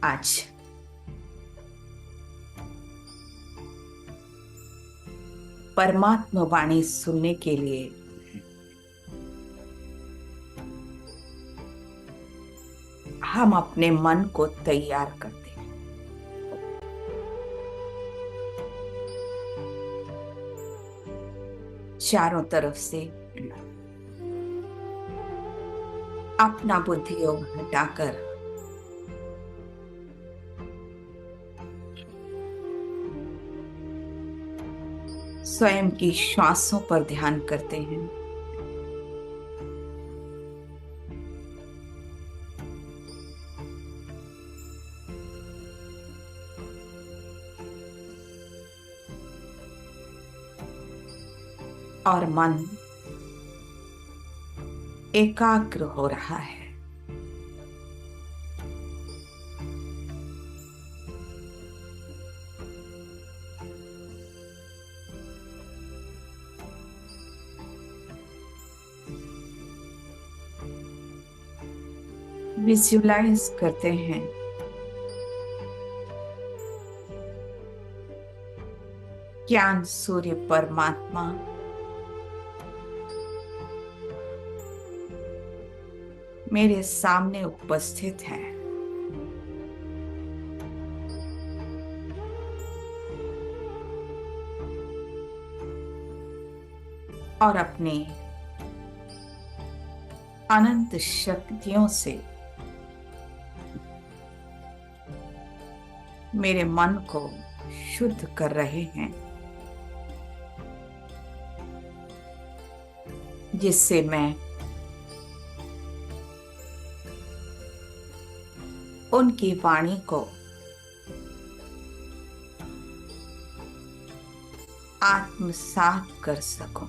आज परमात्मा वाणी सुनने के लिए हम अपने मन को तैयार करते हैं। चारों तरफ से अपना बुद्धि योग हटाकर स्वयं की श्वासों पर ध्यान करते हैं। और मन एकाग्र हो रहा है। विजुलाइज करते हैं ज्ञान सूर्य परमात्मा मेरे सामने उपस्थित है। और अपने अनंत शक्तियों से मेरे मन को शुद्ध कर रहे हैं, जिससे मैं उनकी वाणी को आत्मसात कर सकूं।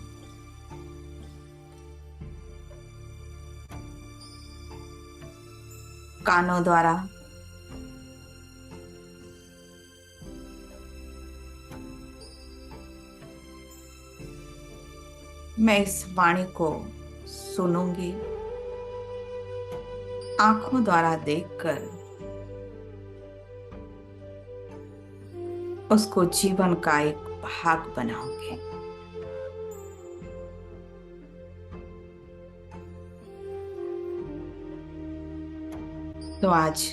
कानों द्वारा मैं इस वाणी को सुनूंगी, आंखों द्वारा देखकर उसको जीवन का एक भाग बनाऊंगी। तो आज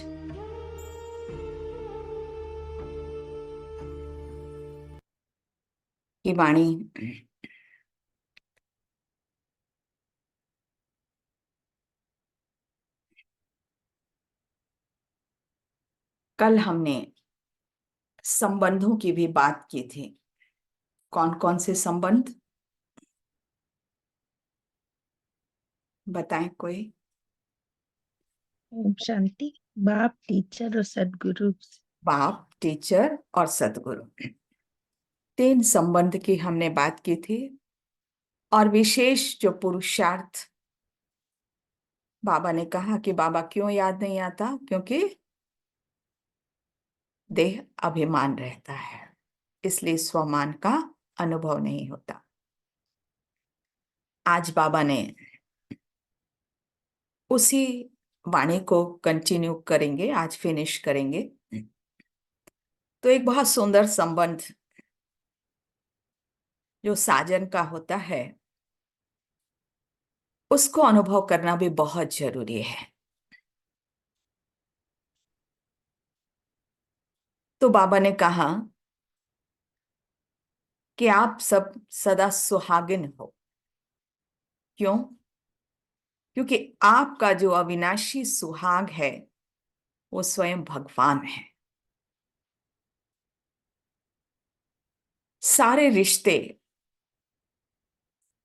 की वाणी कल हमने संबंधों की भी बात की थी। कौन कौन से संबंध बताएं कोई? ओम शांति। बाप, टीचर और सदगुरु। बाप, टीचर और सदगुरु, 3 संबंध की हमने बात की थी। और विशेष जो पुरुषार्थ बाबा ने कहा कि बाबा क्यों याद नहीं आता, क्योंकि देह अभिमान रहता है, इसलिए स्वमान का अनुभव नहीं होता। आज बाबा ने उसी वाणी को कंटिन्यू करेंगे, आज फिनिश करेंगे। तो एक बहुत सुंदर संबंध जो साजन का होता है, उसको अनुभव करना भी बहुत जरूरी है। तो बाबा ने कहा कि आप सब सदा सुहागिन हो। क्यों? क्योंकि आपका जो अविनाशी सुहाग है वो स्वयं भगवान है। सारे रिश्ते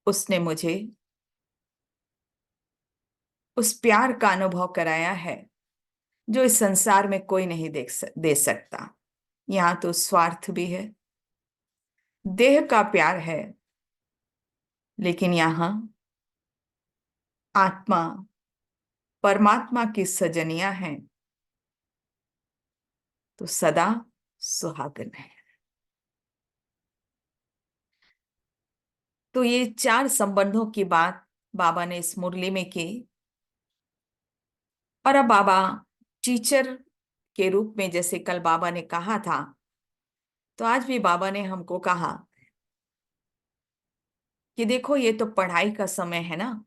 उसने मुझे उस प्यार का अनुभव कराया है जो इस संसार में कोई नहीं दे सकता। यहाँ तो स्वार्थ भी है, देह का प्यार है, लेकिन यहाँ आत्मा परमात्मा की सजनियां हैं, तो सदा सुहागन है। तो ये 4 संबंधों की बात बाबा ने इस मुरली में की। और अब बाबा टीचर के रूप में जैसे कल बाबा ने कहा था, तो आज भी बाबा ने हमको कहा कि देखो ये तो पढ़ाई का समय है ना,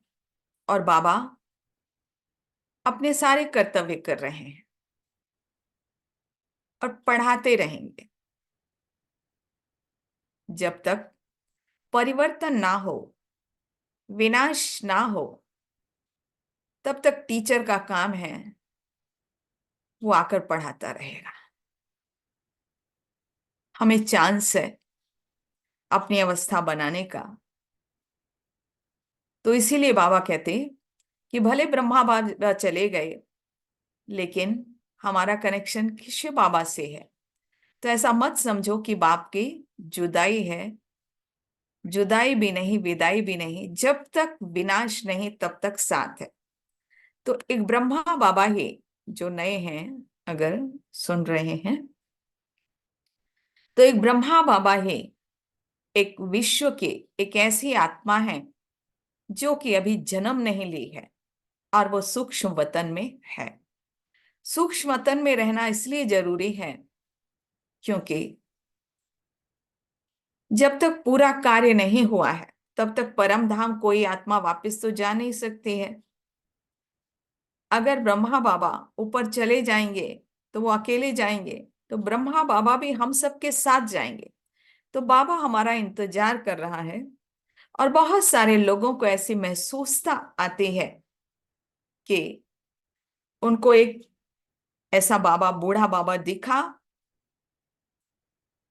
और बाबा अपने सारे कर्तव्य कर रहे हैं और पढ़ाते रहेंगे। जब तक परिवर्तन ना हो, विनाश ना हो, तब तक टीचर का काम है वो आकर पढ़ाता रहेगा। हमें चांस है अपनी अवस्था बनाने का। तो इसीलिए बाबा कहते कि भले ब्रह्मा बाबा चले गए, लेकिन हमारा कनेक्शन शिव बाबा से है। तो ऐसा मत समझो कि बाप की जुदाई है। जुदाई भी नहीं, विदाई भी नहीं। जब तक विनाश नहीं तब तक साथ है। तो एक ब्रह्मा बाबा ही, जो नए हैं अगर सुन रहे हैं, तो एक ब्रह्मा बाबा ही एक विश्व के एक ऐसी आत्मा है जो कि अभी जन्म नहीं ली है, और वो सूक्ष्म वतन में है। सूक्ष्म वतन में रहना इसलिए जरूरी है क्योंकि जब तक पूरा कार्य नहीं हुआ है तब तक परम धाम कोई आत्मा वापस तो जा नहीं सकती है। अगर ब्रह्मा बाबा ऊपर चले जाएंगे तो वो अकेले जाएंगे, तो ब्रह्मा बाबा भी हम सबके साथ जाएंगे। तो बाबा हमारा इंतजार कर रहा है। और बहुत सारे लोगों को ऐसी महसूसता आती है कि उनको एक ऐसा बाबा, बूढ़ा बाबा दिखा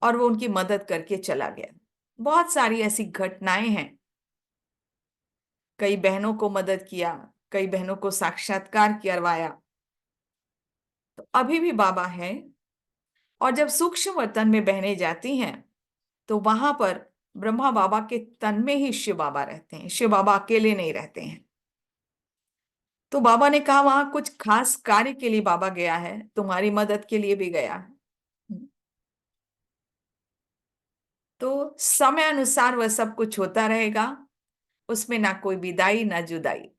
और वो उनकी मदद करके चला गया। बहुत सारी ऐसी घटनाएं हैं। कई बहनों को मदद किया, कई बहनों को साक्षात्कार करवाया। तो अभी भी बाबा है। और जब सूक्ष्म वतन में बहनें जाती हैं तो वहां पर ब्रह्मा बाबा के तन में ही शिव बाबा रहते हैं। शिव बाबा अकेले नहीं रहते हैं। तो बाबा ने कहा वहां कुछ खास कार्य के लिए बाबा गया है, तुम्हारी मदद के लिए भी गया है। तो समय अनुसार वह सब कुछ होता रहेगा। उसमें ना कोई विदाई ना जुदाई।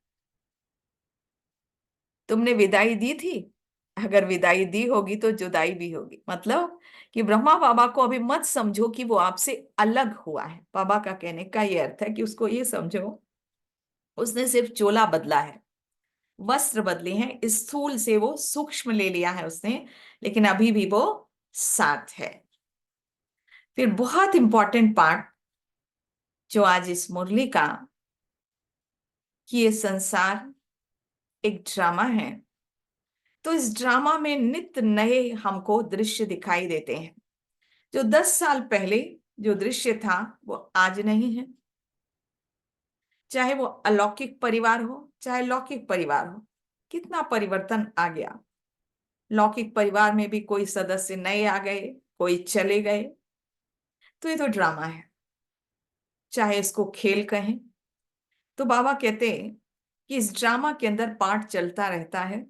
तुमने विदाई दी थी, अगर विदाई दी होगी तो जुदाई भी होगी। मतलब कि ब्रह्मा बाबा को अभी मत समझो कि वो आपसे अलग हुआ है। बाबा का कहने का ये अर्थ है कि उसको ये समझो उसने सिर्फ चोला बदला है, वस्त्र बदले हैं। स्थूल से वो सूक्ष्म ले लिया है उसने, लेकिन अभी भी वो साथ है। फिर बहुत इंपॉर्टेंट पार्ट जो आज इस मुरली का, कि ये संसार एक ड्रामा है। तो इस ड्रामा में नित्य नए हमको दृश्य दिखाई देते हैं। जो 10 साल पहले जो दृश्य था वो आज नहीं है। चाहे वो अलौकिक परिवार हो चाहे लौकिक परिवार हो, कितना परिवर्तन आ गया। लौकिक परिवार में भी कोई सदस्य नए आ गए, कोई चले गए। तो ये तो ड्रामा है, चाहे इसको खेल कहें। तो बाबा कहते हैं कि इस ड्रामा के अंदर पार्ट चलता रहता है।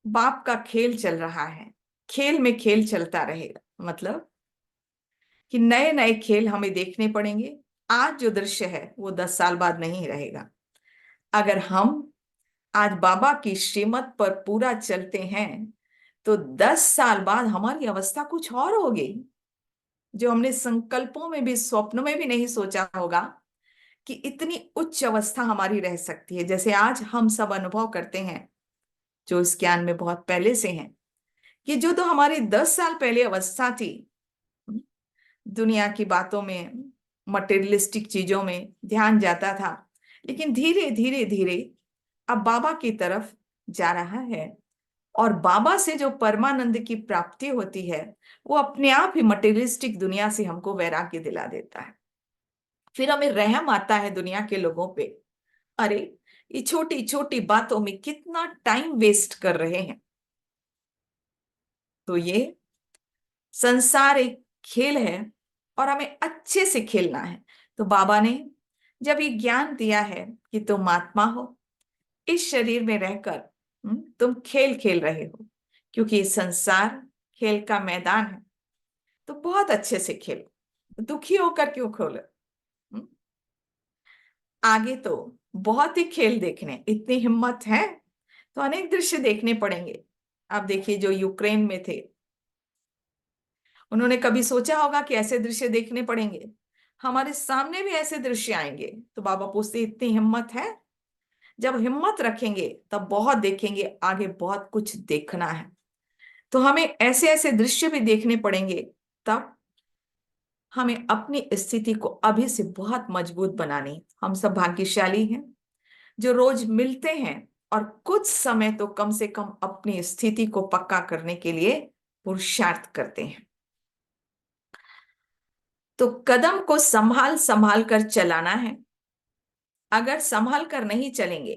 बाप का खेल चल रहा है, खेल में खेल चलता रहेगा। मतलब कि नए नए खेल हमें देखने पड़ेंगे। आज जो दृश्य है वो 10 साल बाद नहीं रहेगा। अगर हम आज बाबा की श्रीमत पर पूरा चलते हैं तो 10 साल बाद हमारी अवस्था कुछ और होगी, जो हमने संकल्पों में भी, स्वप्नों में भी नहीं सोचा होगा कि इतनी उच्च अवस्था हमारी रह सकती है। जैसे आज हम सब अनुभव करते हैं, जो इस ज्ञान में बहुत पहले से हैं, कि जो तो हमारी 10 साल पहले अवस्था थी, दुनिया की बातों में, मटेरियलिस्टिक चीजों में ध्यान जाता था, लेकिन धीरे धीरे धीरे अब बाबा की तरफ जा रहा है। और बाबा से जो परमानंद की प्राप्ति होती है वो अपने आप ही मटेरियलिस्टिक दुनिया से हमको वैराग्य दिला देता है। फिर हमें रहम आता है दुनिया के लोगों पे। अरे, ये छोटी छोटी बातों में कितना टाइम वेस्ट कर रहे हैं। तो ये संसार एक खेल है और हमें अच्छे से खेलना है। तो बाबा ने जब ये ज्ञान दिया है कि तुम आत्मा हो, इस शरीर में रहकर तुम खेल खेल रहे हो, क्योंकि ये संसार खेल का मैदान है। तो बहुत अच्छे से खेलो, दुखी होकर क्यों खोलो। हम्म? आगे तो बहुत ही खेल देखने, इतनी हिम्मत है तो अनेक दृश्य देखने पड़ेंगे। आप देखिए जो यूक्रेन में थे, उन्होंने कभी सोचा होगा कि ऐसे दृश्य देखने पड़ेंगे, हमारे सामने भी ऐसे दृश्य आएंगे? तो बाबा पूछते इतनी हिम्मत है? जब हिम्मत रखेंगे तब बहुत देखेंगे, आगे बहुत कुछ देखना है। तो हमें ऐसे ऐसे दृश्य भी देखने पड़ेंगे, तब हमें अपनी स्थिति को अभी से बहुत मजबूत बनानी। हम सब भाग्यशाली हैं जो रोज मिलते हैं और कुछ समय तो कम से कम अपनी स्थिति को पक्का करने के लिए पुरुषार्थ करते हैं। तो कदम को संभाल संभाल कर चलाना है। अगर संभाल कर नहीं चलेंगे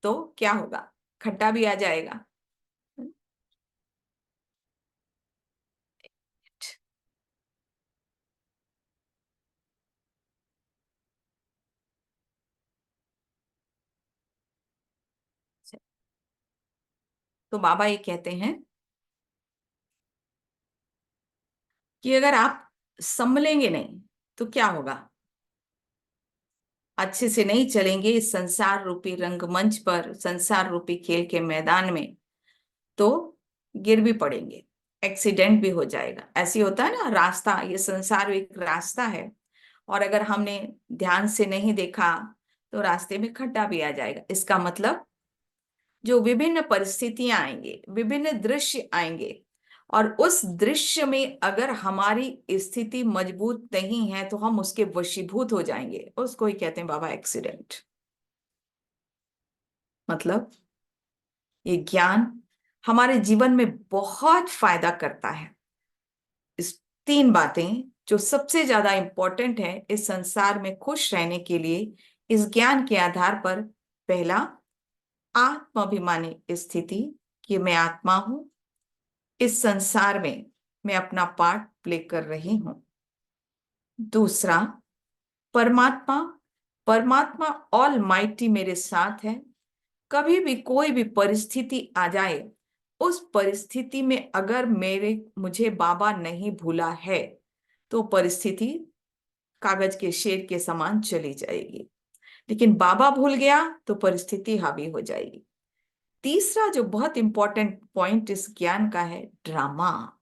तो क्या होगा? खड्डा भी आ जाएगा। तो बाबा ये कहते हैं कि अगर आप संभलेंगे नहीं तो क्या होगा? अच्छे से नहीं चलेंगे इस संसार रूपी रंगमंच पर, संसार रूपी खेल के मैदान में, तो गिर भी पड़ेंगे, एक्सीडेंट भी हो जाएगा। ऐसे होता है ना, रास्ता, ये संसार एक रास्ता है, और अगर हमने ध्यान से नहीं देखा तो रास्ते में खड्डा भी आ जाएगा। इसका मतलब जो विभिन्न परिस्थितियां आएंगे, विभिन्न दृश्य आएंगे, और उस दृश्य में अगर हमारी स्थिति मजबूत नहीं है तो हम उसके वशीभूत हो जाएंगे। उसको ही कहते हैं बाबा एक्सीडेंट। मतलब ये ज्ञान हमारे जीवन में बहुत फायदा करता है। इस तीन बातें जो सबसे ज्यादा इंपॉर्टेंट है इस संसार में खुश रहने के लिए, इस ज्ञान के आधार पर। पहला, आत्माभिमानी स्थिति कि मैं आत्मा हूं, इस संसार में मैं अपना पार्ट प्ले कर रही हूं। दूसरा, परमात्मा, परमात्मा ऑल माइटी मेरे साथ है। कभी भी कोई भी परिस्थिति आ जाए, उस परिस्थिति में अगर मुझे बाबा नहीं भूला है तो परिस्थिति कागज के शेर के समान चली जाएगी। लेकिन बाबा भूल गया तो परिस्थिति हावी हो जाएगी। तीसरा जो बहुत इंपॉर्टेंट पॉइंट इस ज्ञान का है, ड्रामा।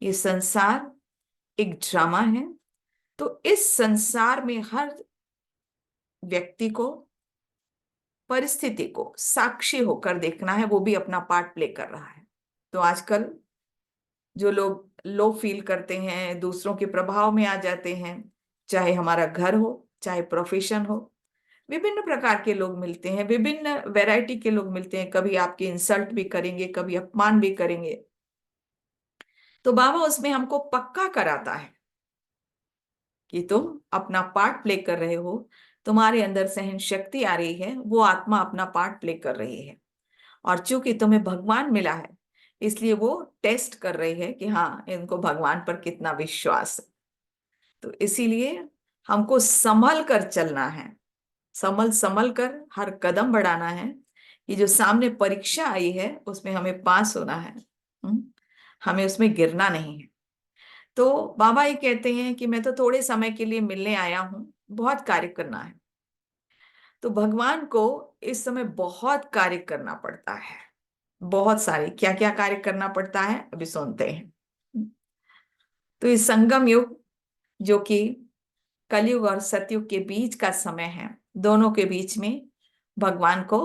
ये संसार एक ड्रामा है। तो इस संसार में हर व्यक्ति को परिस्थिति को साक्षी होकर देखना है, वो भी अपना पार्ट प्ले कर रहा है। तो आजकल जो लोग लो फील करते हैं, दूसरों के प्रभाव में आ जाते हैं, चाहे हमारा घर हो, चाहे प्रोफेशन हो, विभिन्न प्रकार के लोग मिलते हैं, विभिन्न वैरायटी के लोग मिलते हैं। कभी आपकी इंसल्ट भी करेंगे, कभी अपमान भी करेंगे। तो बाबा उसमें हमको पक्का कराता है कि तुम अपना पार्ट प्ले कर रहे हो, तुम्हारे अंदर सहन शक्ति आ रही है, वो आत्मा अपना पार्ट प्ले कर रही है। और चूंकि तुम्हें भगवान मिला है, इसलिए वो टेस्ट कर रही है कि हाँ, इनको भगवान पर कितना विश्वास है। तो इसीलिए हमको संभल कर चलना है, संभल संभल कर हर कदम बढ़ाना है। ये जो सामने परीक्षा आई है उसमें हमें पास होना है। हमें उसमें गिरना नहीं है। तो बाबा ये कहते हैं कि मैं तो थोड़े समय के लिए मिलने आया हूं, बहुत कार्य करना है। तो भगवान को इस समय बहुत कार्य करना पड़ता है। बहुत सारे क्या क्या कार्य करना पड़ता है अभी सुनते हैं। तो इस संगम युग, जो कि कलयुग और सतयुग के बीच का समय है, दोनों के बीच में भगवान को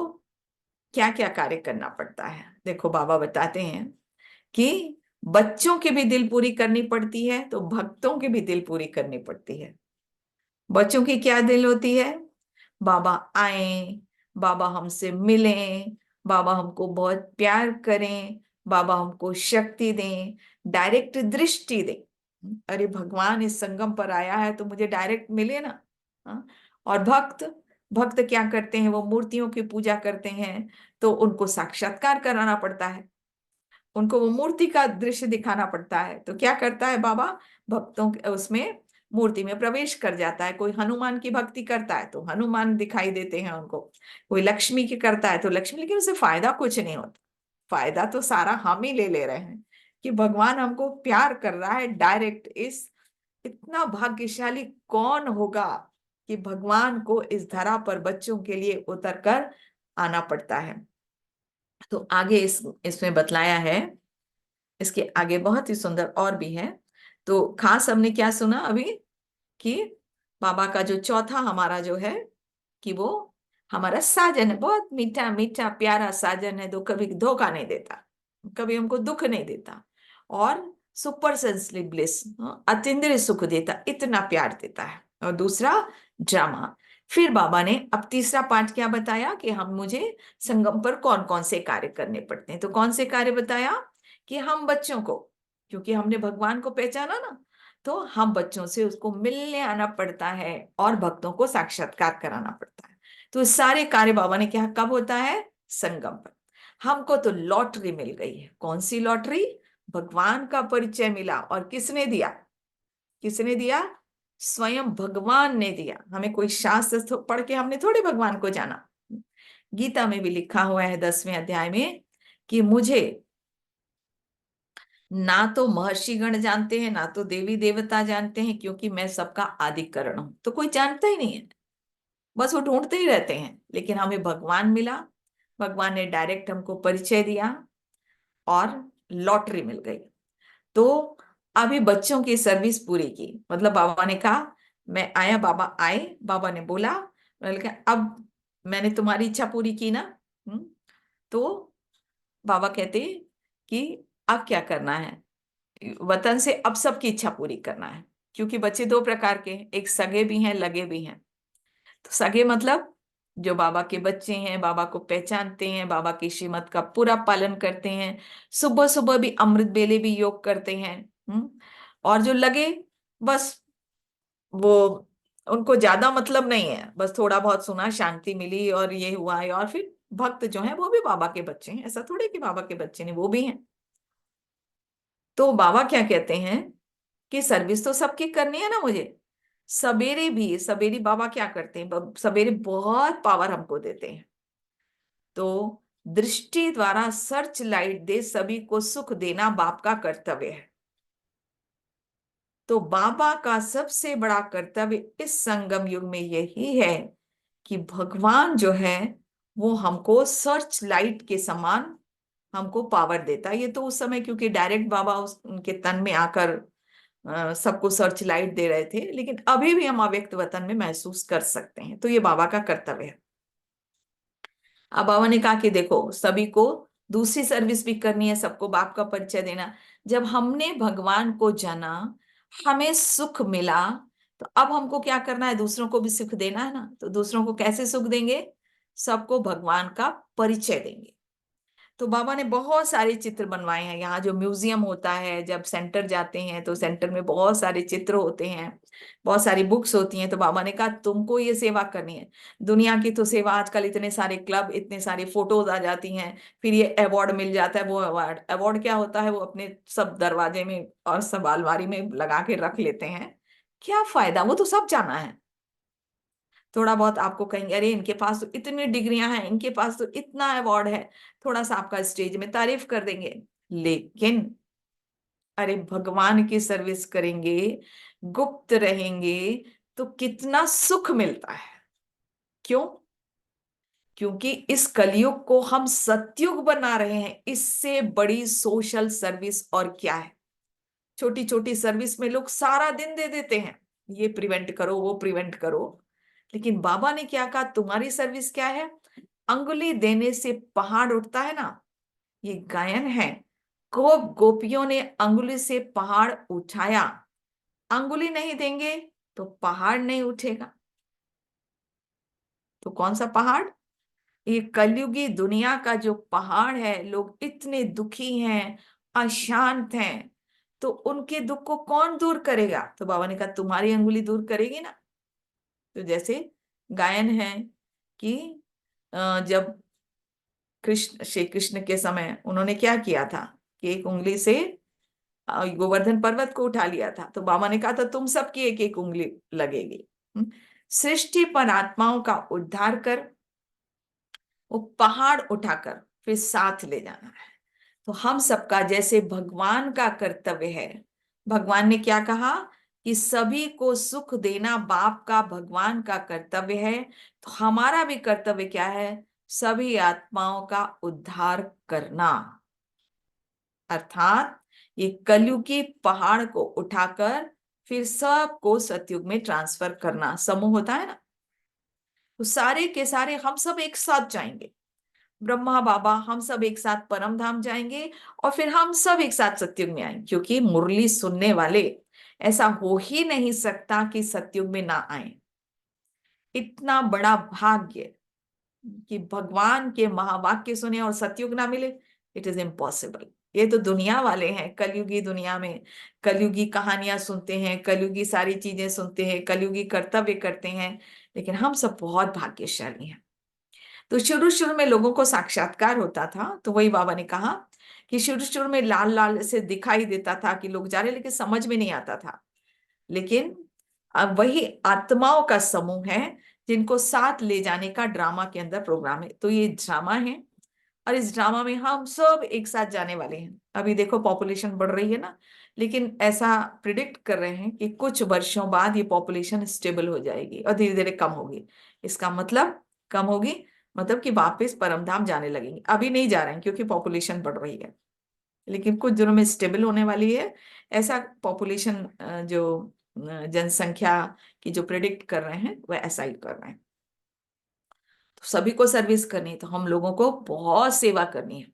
क्या क्या कार्य करना पड़ता है। देखो बाबा बताते हैं कि बच्चों की भी दिल पूरी करनी पड़ती है, तो भक्तों की भी दिल पूरी करनी पड़ती है। बच्चों की क्या दिल होती है? बाबा आए, बाबा हमसे मिलें, बाबा हमको बहुत प्यार करें, बाबा हमको शक्ति दें, डायरेक्ट दृष्टि दें। अरे भगवान इस संगम पर आया है तो मुझे डायरेक्ट मिले ना। हाँ? और भक्त, भक्त क्या करते हैं? वो मूर्तियों की पूजा करते हैं, तो उनको साक्षात्कार कराना पड़ता है, उनको वो मूर्ति का दृश्य दिखाना पड़ता है। तो क्या करता है बाबा? भक्तों उसमें मूर्ति में प्रवेश कर जाता है। कोई हनुमान की भक्ति करता है तो हनुमान दिखाई देते हैं उनको, कोई लक्ष्मी की करता है तो लक्ष्मी। लेकिन उससे फायदा कुछ नहीं होता, फायदा तो सारा हम ही ले ले रहे हैं कि भगवान हमको प्यार कर रहा है डायरेक्ट। इस इतना भाग्यशाली कौन होगा कि भगवान को इस धरा पर बच्चों के लिए उतर कर आना पड़ता है। तो आगे इसमें बतलाया है, इसके आगे बहुत ही सुंदर और भी है। तो खास हमने क्या सुना अभी कि बाबा का जो चौथा हमारा जो है कि वो हमारा साजन है, बहुत मीठा मीठा प्यारा साजन है, जो कभी धोखा नहीं देता, कभी हमको दुख नहीं देता, और सुपर सेंसिटिव ब्लिस, अतीन्द्रिय सुख देता, इतना प्यार देता है। और दूसरा ड्रामा। फिर बाबा ने अब तीसरा पार्ट क्या बताया कि हम मुझे संगम पर कौन कौन से कार्य करने पड़ते हैं। तो कौन से कार्य बताया कि हम बच्चों को, क्योंकि हमने भगवान को पहचाना ना, तो हम बच्चों से उसको मिलने आना पड़ता है और भक्तों को साक्षात्कार कराना पड़ता है। तो सारे कार्य बाबा ने क्या कब होता है? संगम पर। हमको तो लॉटरी मिल गई है। कौन सी लॉटरी? भगवान का परिचय मिला। और किसने दिया? किसने दिया? स्वयं भगवान ने दिया। हमें कोई शास्त्र पढ़ के हमने थोड़ी भगवान को जाना। गीता में भी लिखा हुआ है 10वें अध्याय में कि मुझे ना तो महर्षिगण जानते हैं, ना तो देवी देवता जानते हैं, क्योंकि मैं सबका आदि कारण हूं। तो कोई जानता ही नहीं है, बस वो ढूंढते ही रहते हैं। लेकिन हमें भगवान मिला, भगवान ने डायरेक्ट हमको परिचय दिया और लॉटरी मिल गई। तो अभी बच्चों की सर्विस पूरी की, मतलब बाबा ने कहा मैं आया, बाबा आए, बाबा ने बोला, मैंने कहा अब मैंने तुम्हारी इच्छा पूरी की ना। तो बाबा कहते कि अब क्या करना है? वतन से अब सबकी इच्छा पूरी करना है। क्योंकि बच्चे दो प्रकार के, एक सगे भी हैं, लगे भी हैं। तो सगे मतलब जो बाबा के बच्चे हैं, बाबा को पहचानते हैं, बाबा की श्रीमत का पूरा पालन करते हैं, सुबह सुबह भी अमृत बेले भी योग करते हैं। और जो लगे, बस वो, उनको ज्यादा मतलब नहीं है, बस थोड़ा बहुत सुना, शांति मिली और ये हुआ है। और फिर भक्त जो है वो भी बाबा के बच्चे हैं, ऐसा थोड़े कि बाबा के बच्चे नहीं, वो भी हैं। तो बाबा क्या कहते हैं कि सर्विस तो सबकी करनी है ना मुझे। सवेरे भी, सवेरे बाबा क्या करते हैं, सवेरे बहुत पावर हमको देते हैं। तो दृष्टि द्वारा सर्च लाइट दे सभी को सुख देना बाप का कर्तव्य है। तो बाबा का सबसे बड़ा कर्तव्य इस संगम युग में यही है कि भगवान जो है वो हमको सर्च लाइट के समान हमको पावर देता है। ये तो उस समय क्योंकि डायरेक्ट बाबा उनके तन में आकर सबको सर्च लाइट दे रहे थे, लेकिन अभी भी हम अव्यक्त वतन में महसूस कर सकते हैं। तो ये बाबा का कर्तव्य है। अब बाबा ने कहा कि देखो सभी को दूसरी सर्विस भी करनी है, सबको बाप का परिचय देना। जब हमने भगवान को जाना, हमें सुख मिला, तो अब हमको क्या करना है? दूसरों को भी सुख देना है ना। तो दूसरों को कैसे सुख देंगे? सबको भगवान का परिचय देंगे। तो बाबा ने बहुत सारे चित्र बनवाए हैं। यहाँ जो म्यूजियम होता है, जब सेंटर जाते हैं तो सेंटर में बहुत सारे चित्र होते हैं, बहुत सारी बुक्स होती हैं। तो बाबा ने कहा तुमको ये सेवा करनी है। दुनिया की तो सेवा आजकल इतने सारे क्लब, इतने सारे फोटोज आ जाती हैं, फिर ये अवार्ड मिल जाता है। वो अवार्ड, अवार्ड क्या होता है? वो अपने सब दरवाजे में और सब अलमारी में लगा के रख लेते हैं। क्या फायदा? वो तो सब जाना है। थोड़ा बहुत आपको कहेंगे अरे इनके पास तो इतनी डिग्रियां हैं, इनके पास तो इतना अवार्ड है, थोड़ा सा आपका स्टेज में तारीफ कर देंगे। लेकिन अरे भगवान की सर्विस करेंगे, गुप्त रहेंगे, तो कितना सुख मिलता है। क्यों? क्योंकि इस कलयुग को हम सतयुग बना रहे हैं। इससे बड़ी सोशल सर्विस और क्या है? छोटी छोटी सर्विस में लोग सारा दिन दे देते हैं, ये प्रिवेंट करो, वो प्रिवेंट करो। लेकिन बाबा ने क्या कहा? तुम्हारी सर्विस क्या है? अंगुली देने से पहाड़ उठता है ना, ये गायन है। गोपियों ने अंगुली से पहाड़ उठाया। अंगुली नहीं देंगे तो पहाड़ नहीं उठेगा। तो कौन सा पहाड़? ये कलयुगी दुनिया का जो पहाड़ है। लोग इतने दुखी हैं, अशांत हैं, तो उनके दुख को कौन दूर करेगा? तो बाबा ने कहा तुम्हारी अंगुली दूर करेगी ना। तो जैसे गायन है कि जब कृष्ण, श्री कृष्ण के समय उन्होंने क्या किया था कि एक उंगली से गोवर्धन पर्वत को उठा लिया था। तो बाबा ने कहा था तुम सबकी एक एक उंगली लगेगी। सृष्टि पर आत्माओं का उद्धार कर, वो पहाड़ उठाकर फिर साथ ले जाना है। तो हम सबका जैसे भगवान का कर्तव्य है। भगवान ने क्या कहा कि सभी को सुख देना बाप का, भगवान का कर्तव्य है। तो हमारा भी कर्तव्य क्या है? सभी आत्माओं का उद्धार करना, अर्थात ये कलयुग की पहाड़ को उठाकर फिर सबको सतयुग में ट्रांसफर करना। समूह होता है ना, तो सारे के सारे हम सब एक साथ जाएंगे, ब्रह्मा बाबा हम सब एक साथ परम धाम जाएंगे, और फिर हम सब एक साथ सतयुग में आएंगे। क्योंकि मुरली सुनने वाले, ऐसा हो ही नहीं सकता कि सतयुग में ना आए। इतना बड़ा भाग्य कि भगवान के महावाक्य सुने और सतयुग ना मिले, इट इज इम्पॉसिबल। ये तो दुनिया वाले हैं, कलयुगी दुनिया में कलयुगी कहानियां सुनते हैं, कलयुगी सारी चीजें सुनते हैं, कलयुगी कर्तव्य करते हैं, लेकिन हम सब बहुत भाग्यशाली हैं। तो शुरू शुरू में लोगों को साक्षात्कार होता था, तो वही बाबा ने कहा कि शुरू शुरू में लाल लाल से दिखाई देता था कि लोग जा रहे, लेकिन समझ में नहीं आता था। लेकिन अब वही आत्माओं का समूह है जिनको साथ ले जाने का ड्रामा के अंदर प्रोग्राम है। तो ये ड्रामा है, और इस ड्रामा में हम सब एक साथ जाने वाले हैं। अभी देखो पॉपुलेशन बढ़ रही है ना, लेकिन ऐसा प्रिडिक्ट कर रहे हैं कि कुछ वर्षों बाद ये पॉपुलेशन स्टेबल हो जाएगी और धीरे धीरे कम होगी। इसका मतलब कम होगी, मतलब कि वापस परमधाम जाने लगेंगे। अभी नहीं जा रहे हैं क्योंकि पॉपुलेशन बढ़ रही है, लेकिन कुछ दिनों में स्टेबल होने वाली है। ऐसा पॉपुलेशन जो जनसंख्या की जो प्रिडिक्ट कर रहे हैं वह ऐसा ही कर रहे हैं। तो सभी को सर्विस करनी है, तो हम लोगों को बहुत सेवा करनी है।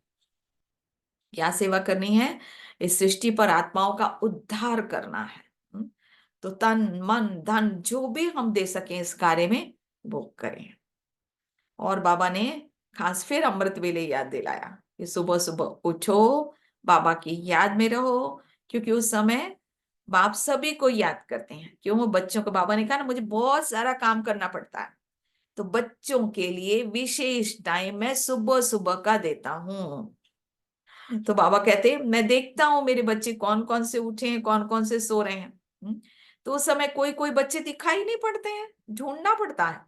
क्या सेवा करनी है? इस सृष्टि पर आत्माओं का उद्धार करना है। तो तन मन धन जो भी हम दे सकें इस कार्य में वो करें। और बाबा ने खास फिर अमृत वेले याद दिलाया कि सुबह सुबह उठो, बाबा की याद में रहो, क्योंकि उस समय बाप सभी को याद करते हैं। क्यों? वो बच्चों को, बाबा ने कहा ना मुझे बहुत सारा काम करना पड़ता है, तो बच्चों के लिए विशेष टाइम मैं सुबह सुबह का देता हूँ। तो बाबा कहते हैं मैं देखता हूँ मेरे बच्चे कौन कौन से उठे हैं, कौन कौन से सो रहे हैं। तो उस समय कोई कोई बच्चे दिखाई नहीं पड़ते हैं, ढूंढना पड़ता है,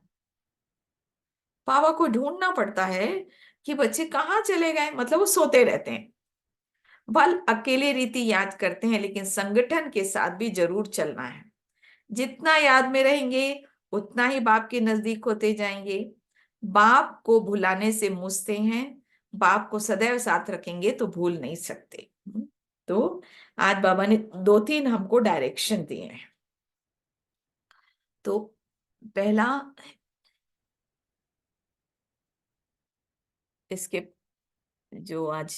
बाबा को ढूंढना पड़ता है कि बच्चे कहाँ चले गए, मतलब वो सोते रहते हैं। बल अकेले रीति याद करते हैं, लेकिन संगठन के साथ भी जरूर चलना है। जितना याद में रहेंगे उतना ही बाप के नजदीक होते जाएंगे। बाप को भुलाने से मुझते हैं, बाप को सदैव साथ रखेंगे तो भूल नहीं सकते। तो आज बाबा ने दो तीन हमको डायरेक्शन दिए हैं। तो पहला, इसके जो आज,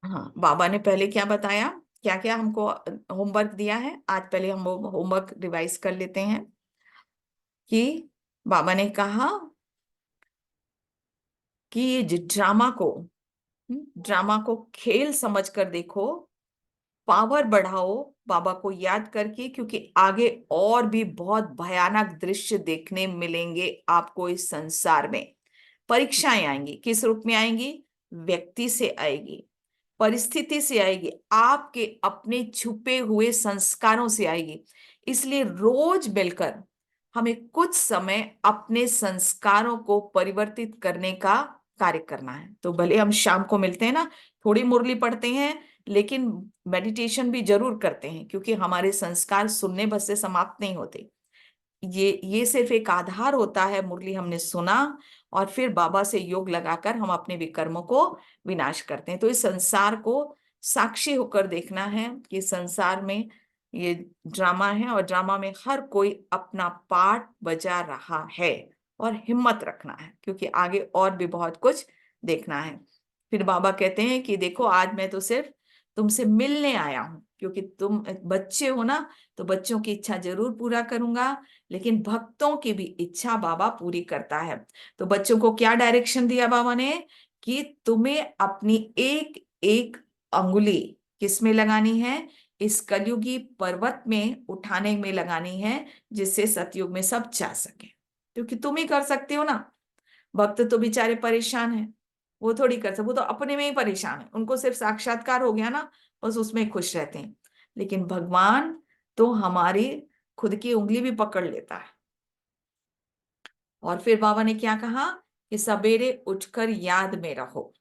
हाँ बाबा ने पहले क्या बताया, क्या क्या हमको होमवर्क दिया है। आज पहले हम वो होमवर्क रिवाइज कर लेते हैं कि बाबा ने कहा कि ये ड्रामा को खेल समझकर देखो, पावर बढ़ाओ बाबा को याद करके, क्योंकि आगे और भी बहुत भयानक दृश्य देखने मिलेंगे आपको इस संसार में। परीक्षाएं आएंगी, किस रूप में आएंगी? व्यक्ति से आएगी, परिस्थिति से आएगी, आपके अपने छुपे हुए संस्कारों से आएगी। इसलिए रोज मिलकर हमें कुछ समय अपने संस्कारों को परिवर्तित करने का कार्य करना है। तो भले हम शाम को मिलते हैं ना, थोड़ी मुरली पढ़ते हैं, लेकिन मेडिटेशन भी जरूर करते हैं, क्योंकि हमारे संस्कार सुनने बस से समाप्त नहीं होते। ये सिर्फ एक आधार होता है। मुरली हमने सुना और फिर बाबा से योग लगाकर हम अपने विकर्मों को विनाश करते हैं। तो इस संसार को साक्षी होकर देखना है कि संसार में ये ड्रामा है, और ड्रामा में हर कोई अपना पार्ट बजा रहा है, और हिम्मत रखना है क्योंकि आगे और भी बहुत कुछ देखना है। फिर बाबा कहते हैं कि देखो आज मैं तो सिर्फ तुमसे मिलने आया हूं, क्योंकि तुम बच्चे हो ना, तो बच्चों की इच्छा जरूर पूरा करूंगा, लेकिन भक्तों की भी इच्छा बाबा पूरी करता है। तो बच्चों को क्या डायरेक्शन दिया बाबा ने कि तुम्हें अपनी एक एक अंगुली किस में लगानी है? इस कलयुगी पर्वत में उठाने में लगानी है, जिससे सतयुग में सब जा सके। क्योंकि तुम ही कर सकते हो ना, भक्त तो बेचारे परेशान हैं, वो थोड़ी कर सकते, वो तो अपने में ही परेशान है, उनको सिर्फ साक्षात्कार हो गया ना, बस उसमें खुश रहते हैं। लेकिन भगवान तो हमारी खुद की उंगली भी पकड़ लेता है। और फिर बाबा ने क्या कहा कि सवेरे उठकर याद में रहो,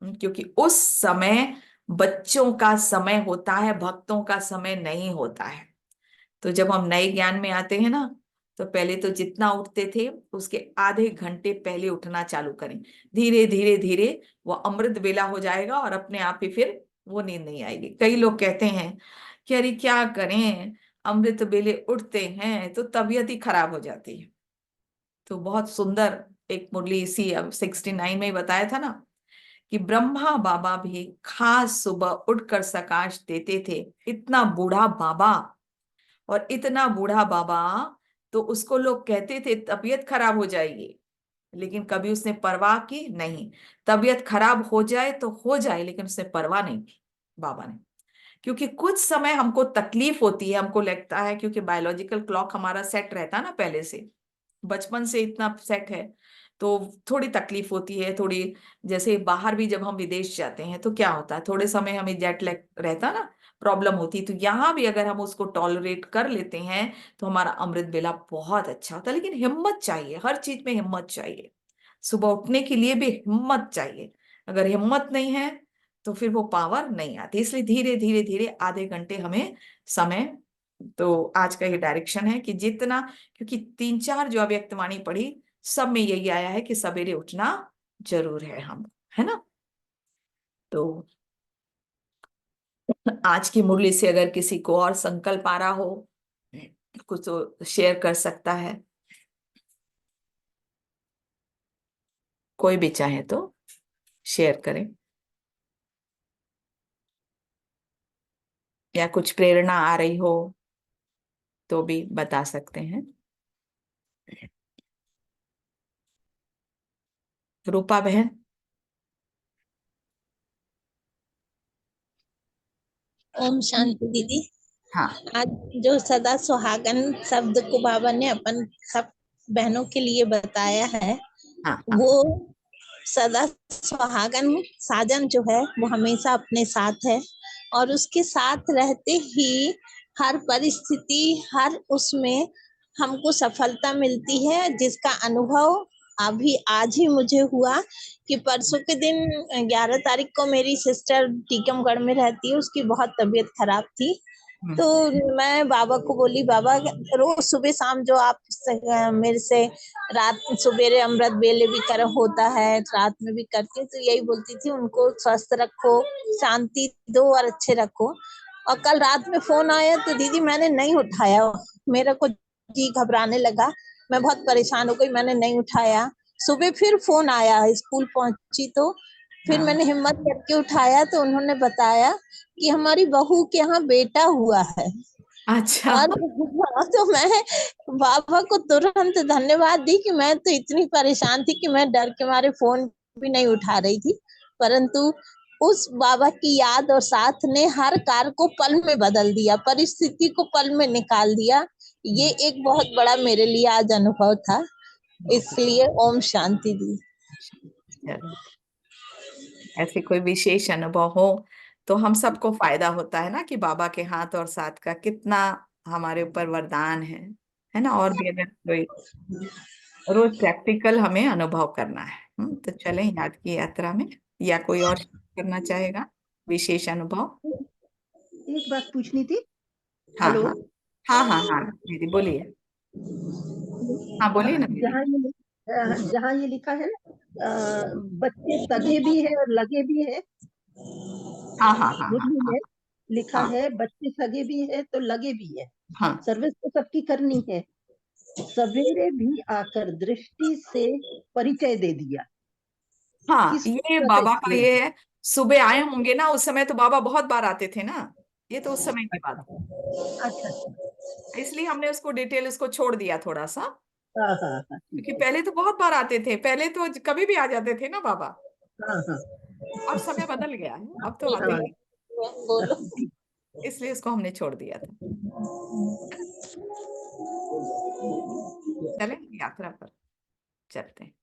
क्योंकि उस समय बच्चों का समय होता है, भक्तों का समय नहीं होता है। तो जब हम नए ज्ञान में आते हैं ना, तो पहले तो जितना उठते थे उसके आधे घंटे पहले उठना चालू करें। धीरे धीरे धीरे वो अमृत वेला हो जाएगा और अपने आप ही फिर वो नींद नहीं आएगी। कई लोग कहते हैं कि अरे क्या करें, अमृत वेले उठते हैं तो तबीयत ही खराब हो जाती है। तो बहुत सुंदर एक मुरली इसी अब 69 में ही बताया था ना कि ब्रह्मा बाबा भी खास सुबह उठकर सकाश देते थे। इतना बूढ़ा बाबा, और इतना बूढ़ा बाबा, तो उसको लोग कहते थे तबीयत खराब हो जाएगी, लेकिन कभी उसने परवाह की नहीं। तबीयत खराब हो जाए तो हो जाए, लेकिन उसने परवाह नहीं की बाबा ने। क्योंकि कुछ समय हमको तकलीफ होती है, हमको लगता है क्योंकि बायोलॉजिकल क्लॉक हमारा सेट रहता है ना पहले से, बचपन से इतना सेट है, तो थोड़ी तकलीफ होती है थोड़ी। जैसे बाहर भी जब हम विदेश जाते हैं तो क्या होता है, थोड़े समय हमें जेट लैग रहता ना, प्रॉब्लम होती। तो यहाँ भी अगर हम उसको टॉलरेट कर लेते हैं तो हमारा अमृत बेला बहुत अच्छा होता है। लेकिन हिम्मत चाहिए, हर चीज में हिम्मत चाहिए। सुबह उठने के लिए भी हिम्मत चाहिए। अगर हिम्मत नहीं है तो फिर वो पावर नहीं आती। इसलिए धीरे धीरे धीरे आधे घंटे हमें समय, तो आज का ये डायरेक्शन है कि जितना, क्योंकि 3 4 जो अव्यक्तवाणी पढ़ी सब में यही आया है कि सवेरे उठना जरूर है हम, है ना। तो आज की मुरली से अगर किसी को और संकल्प आ रहा हो कुछ तो शेयर कर सकता है, कोई भी चाहे तो शेयर करें, या कुछ प्रेरणा आ रही हो तो भी बता सकते हैं। रूपा बहन। ओम शांति दीदी। हाँ आज जो सदा सुहागन शब्द को बाबा ने अपन सब बहनों के लिए बताया है, हाँ हाँ। वो सदा सुहागन साजन जो है वो हमेशा अपने साथ है, और उसके साथ रहते ही हर परिस्थिति, हर उसमें हमको सफलता मिलती है, जिसका अनुभव अभी आज ही मुझे हुआ कि परसों के दिन 11 तारीख को मेरी सिस्टर टीकमगढ़ में रहती है, उसकी बहुत तबीयत खराब थी। हम्म, तो मैं बाबा को बोली, बाबा रोज सुबह शाम जो आप मेरे से रात सवेरे अमृत वेले भी कर होता है, रात में भी करती हूँ, तो यही बोलती थी उनको स्वस्थ रखो, शांति दो और अच्छे रखो। और कल रात में फोन आया तो दीदी मैंने नहीं उठाया, मेरे को जी घबराने लगा, मैं बहुत परेशान हो गई, मैंने नहीं उठाया। सुबह फिर फोन आया, स्कूल पहुंची तो फिर हाँ। मैंने हिम्मत करके उठाया, तो उन्होंने बताया कि हमारी बहू के यहाँ बेटा हुआ है। अच्छा। और हाँ, तो मैं बाबा को तुरंत धन्यवाद दी कि मैं तो इतनी परेशान थी कि मैं डर के मारे फोन भी नहीं उठा रही थी, परंतु उस बाबा की याद और साथ ने हर कार्य को पल में बदल दिया, परिस्थिति को पल में निकाल दिया। ये एक बहुत बड़ा मेरे लिए आज अनुभव था, इसलिए ओम शांति दी। चलो, ऐसे कोई विशेष अनुभव हो तो हम सबको फायदा होता है ना कि बाबा के हाथ और साथ का कितना हमारे ऊपर वरदान है ना। और भी अगर कोई रोज प्रैक्टिकल हमें अनुभव करना है, तो चलें याद की यात्रा में। या कोई और करना चाहेगा विशेष अनुभव। एक बात पूछनी थी। हाँ हेलो। हाँ हाँ हाँ हाँ दीदी बोलिए। हाँ बोलिए ना दीदी। जहाँ ये लिखा है ना, बच्चे सगे भी है और लगे भी है। हाँ हाँ हाँ हाँ मुरली हाँ में लिखा हाँ है बच्चे सगे भी है तो लगे भी है। हाँ सर्विस तो सबकी करनी है। सवेरे भी आकर दृष्टि से परिचय दे दिया। हाँ, किस ये तरह का बाबा का एक्सप्लेन? ये है। सुबह आए होंगे ना, उस समय तो बाबा बहुत बार आते थे ना, ये तो उस समय की बात अच्छा अच्छा। है। इसलिए हमने उसको डिटेल उसको छोड़ दिया थोड़ा सा, हाँ हाँ हाँ, ठीक क्योंकि है। पहले तो बहुत बार आते थे, पहले तो कभी भी आ जाते थे ना बाबा। हाँ हाँ अब समय बदल गया है, अब तो आते हाँ, ही, बोलो। इसलिए उसको हमने छोड़ दिया था। चलें यात्रा पर चलते हैं।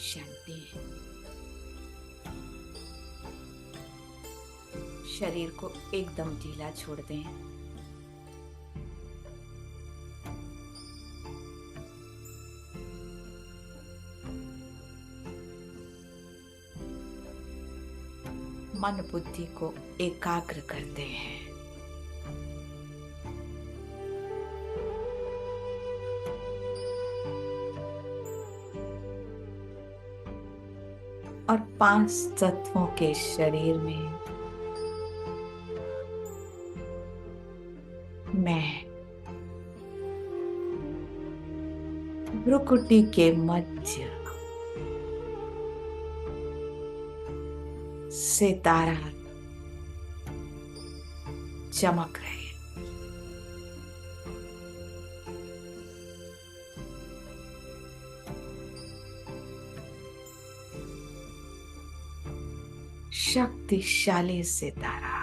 शांति। शरीर को एकदम ढीला छोड़ दें। मन बुद्धि को एकाग्र करते हैं। और 5 तत्वों के शरीर में मैं भ्रुकुटी के मध्य सितारा चमक रहे। शक्तिशाली सितारा।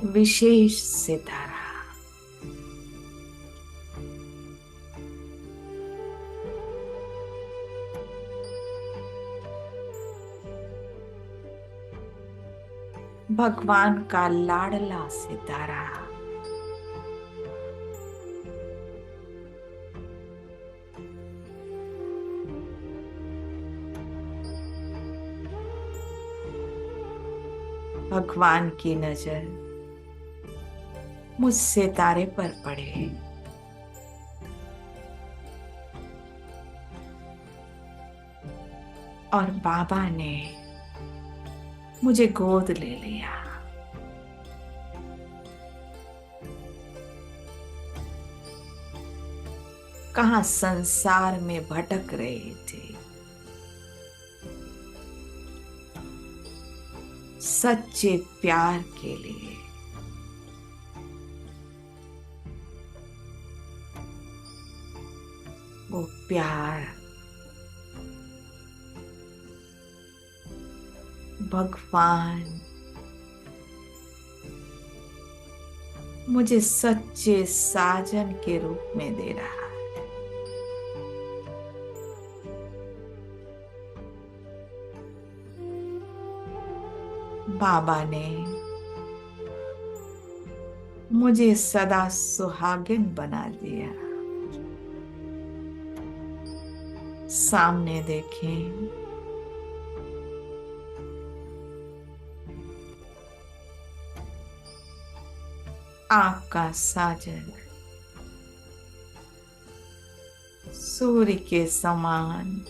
विशेष सितारा। भगवान का लाडला सितारा। भगवान की नजर मुझ सितारे पर पड़े। और बाबा ने मुझे गोद ले लिया। कहाँ संसार में भटक रहे थे, सच्चे प्यार के लिए। वो प्यार भगवान मुझे सच्चे साजन के रूप में दे रहा है। बाबा ने मुझे सदा सुहागिन बना दिया। सामने देखें, आपका साजन सूर्य के समान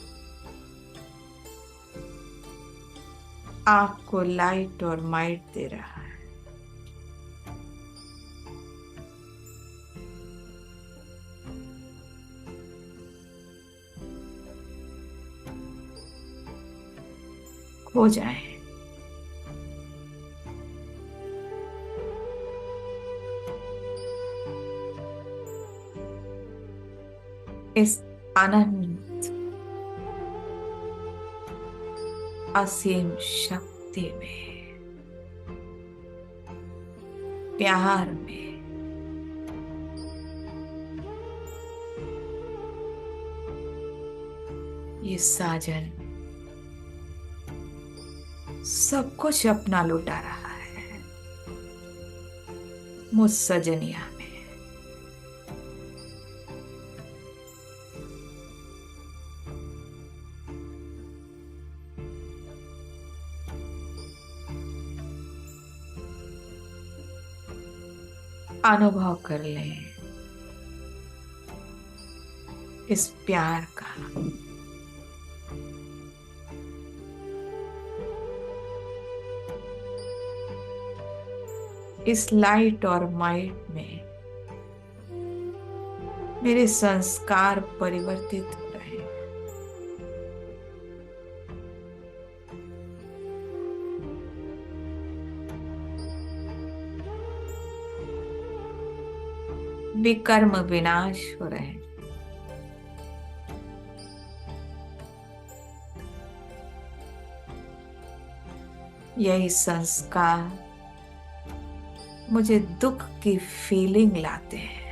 आपको लाइट और माइट दे रहा है। खो जाए। इस अनंत असीम शक्ति में, प्यार में, ये साजन सब कुछ अपना लुटा रहा है मुझ सजनिया में। अनुभव कर लें इस प्यार का। इस लाइट और माइट में मेरे संस्कार परिवर्तित हो रहे हैं। विकर्म विनाश हो रहे हैं। यही संस्कार मुझे दुख की फीलिंग लाते हैं।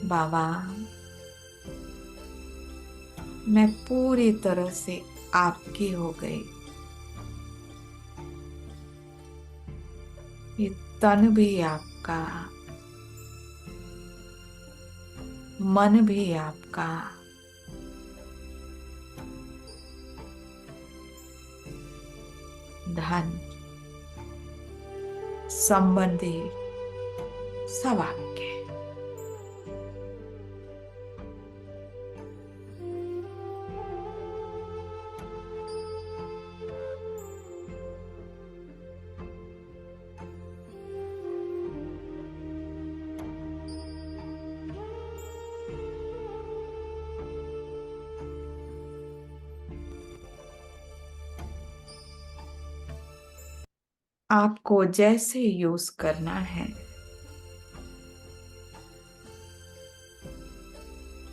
बाबा, मैं पूरी तरह से आपकी हो गई। ये तन भी आपका, मन भी आपका, धन संबंधी सब आपके। आपको जैसे यूज करना है,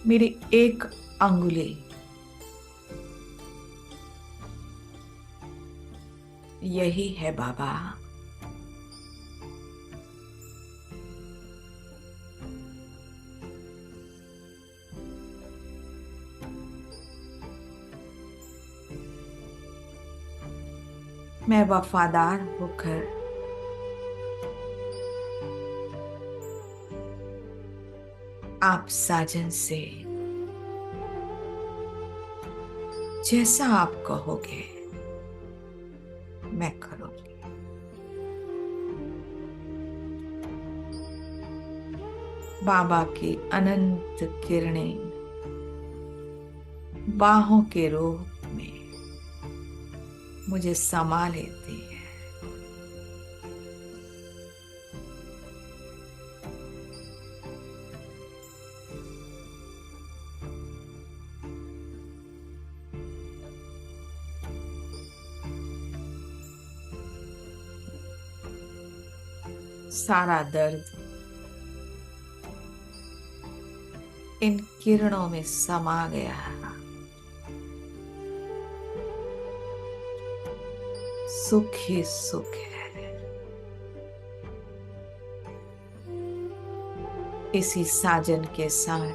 मेरी एक अंगुली यही है बाबा। मैं वफादार होकर आप साजन से जैसा आप कहोगे मैं करूंगी। बाबा की अनंत किरणें बाहों के रूप में मुझे समा लेती है। सारा दर्द इन किरणों में समा गया। सुख ही सुख है। इसी साजन के साथ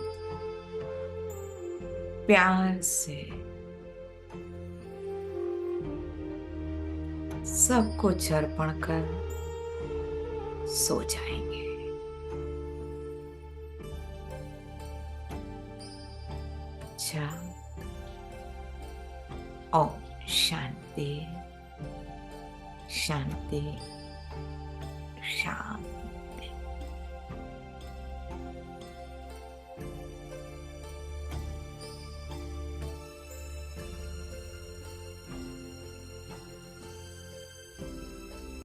प्यार से सब कुछ अर्पण कर सो जाएंगे। अच्छा, ओम शांति शांति शांति।